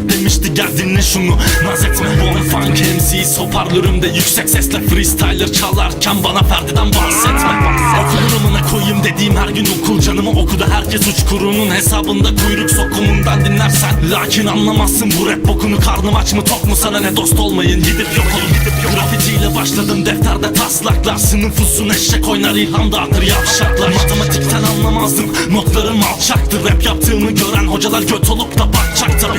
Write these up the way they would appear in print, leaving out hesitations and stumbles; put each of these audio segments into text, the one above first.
demişti gel dinle şunu. Naz etme Bon Funk MC'yiz hoparlörümde yüksek sesle freestyler çalarken bana Ferdi'den bahsetme. Okulun amına koyayım dediğim her gün okul, canımı okudu herkes uçkurunun hesabında kuyruk sokumundan dinlersen. Lakin anlamazsın bu rap bokunu, karnım aç mı tok mu sana ne, dost olmayın gidip yok olun. Grafitiyle başladım defterde taslaklar, sınıf uzun eşek oynar ilham dağıtır yavşaklar. Matematikten anlamazdım notlarım alçaktı, rap yaptığımı gören hocalar göt olup da bakacak tabi.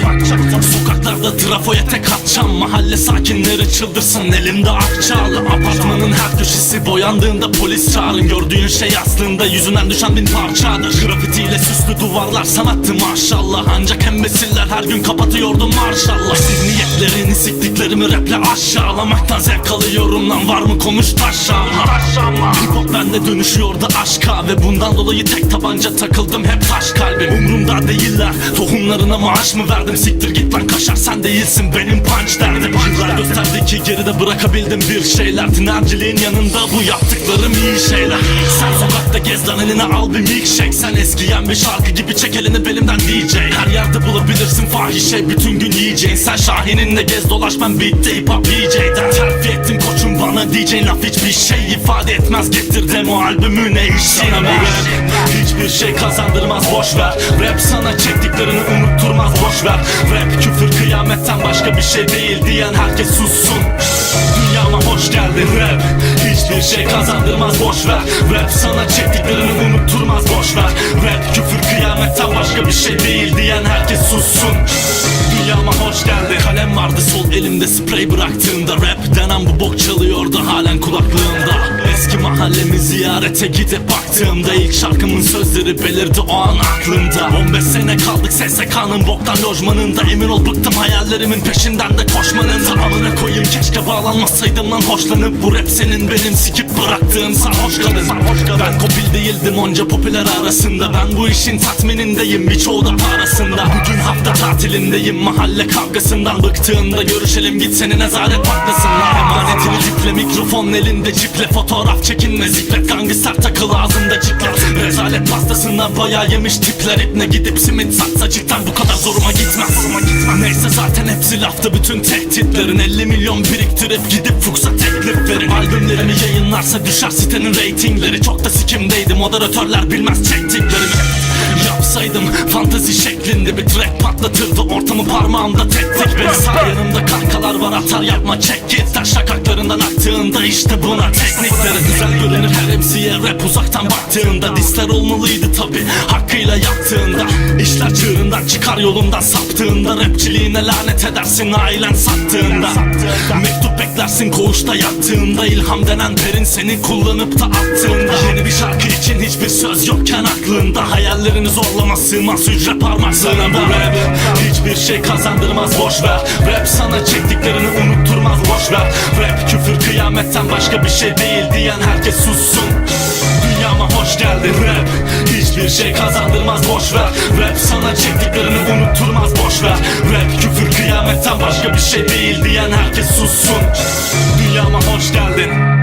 Sokaklarda trafoya tek atacağım, mahalle sakinleri çıldırsın elimde akçalı. Apartmanın her köşesi boyandığında polis çağırın, gördüğün şey aslında yüzünden düşen bin parçadır. Grafitiyle süslü duvarlar sanattı maşallah, ancak embesiller her gün kapatıyordu maşallah. Zihniyetlerini siktiklerimi raple aşağılamaktan zevk alıyorum lan, var mı konuş taşağıma. Hip hop bende dönüşüyordu aşka ve bundan dolayı tek tabanca takıldım hep taş kalbim. Umrumda değiller tohumlarına maaş mı verdim, siktir git lan kaşar sen değilsin benim punch derdim. Yıllar gösterdi ki geride bırakabildim bir şeyler, tinerciliğin yanında bu yaptıklarım iyi şeyler. Sen sokakta gez lan eline al bir milkshake, sen eskiyen bir şarkı gibi çek elini belimden DJ. Her yerde bulabilirsin fahişe bütün gün yiyeceğin, sen Şahin'inle gez dolaş ben beat'te hip hop DJ'den. Terfi ettim koçum bana DJ laf hiçbir şey ifade etmez, getir demo albümüne işine bu rap. Hiçbir şey kazandırmaz boşver, rap sana çektiklerini unutturmaz boşver. Rap küfür kıyametten başka bir şey değil diyen herkes sussun. Dünyama hoş geldin rap. Hiçbir şey kazandırmaz boşver, rap sana çektiklerini unutturmaz boşver. Rap küfür kıyametten başka bir şey değil diyen herkes sussun. Dünyama hoş geldin. Kalem vardı sol elimde sprey bıraktığımda, rap denen bu bok çalıyordu halen kulaklığımda. Eski mahallemi ziyarete gidip baktığımda ilk şarkımın sözleri belirdi o an aklımda. 15 sene kaldık SSK'nın boktan lojmanında, emin ol bıktım hayallerimin peşinden de koşmanın. Tamamına koyayım keşke bağlanmasaydım lan hoşlanıp, bu rap senin benim sikip bıraktığım sarhoş kadın. Ben kopil değildim onca popüler arasında, ben bu işin tatminindeyim birçoğu da parasında. Bugün hafta tatilindeyim mahalle kavgasından, bıktığında görüşelim git seni nezaret patlasınlar. Emanetini ciple mikrofon elinde ciple, fotoğraf çekinme ziklet, gangster takıl ağzında ciklet. Rezalet pastasından bayağı yemiş tipler, ipne gidip simit satsa cidden bu kadar zoruma gitmez. Neyse zaten hepsi lafta bütün tehditlerin, 50 milyon biriktirip gidip Fuchs'a teklif verin. Albümlerimi yayınlarsa düşer sitenin reytingleri, çok da sikimdeydi moderatörler bilmez çektiklerimi. Yapsaydım fantazi şeklinde bir track patlatırdı ortamı, parmağımda tektik beni. Sağ yanımda kankalar var atar yapma çek git, taş şakaklarından aktığında işte buna teknikleri. Güzel görünür her MC'ye rap uzaktan baktığında, disler olmalıydı tabi hakkıyla yaptığında. İşler çığırından çıkar yolundan saptığında, rapçiliğine lanet edersin ailen sattığında. Mektup beklersin koğuşta yattığında, ilham denen perin seni kullanıp da attığında. Yeni bir şarkı için hiçbir söz yokken aklında, hayallerini zorlama sığmaz hücre parmaksana bu rap. Hiçbir şey kazandırmaz boşver, rap sana çektiklerini unutturmaz boşver. Rap küfür kıyametten başka bir şey değil diyen herkes sussun. Dünyama hoş geldin rap. Hiçbir şey kazandırmaz boşver, rap sana çektiklerini unutturmaz boşver. Rap küfür kıyametten başka bir şey değil diyen herkes sussun. Dünyama hoş geldin.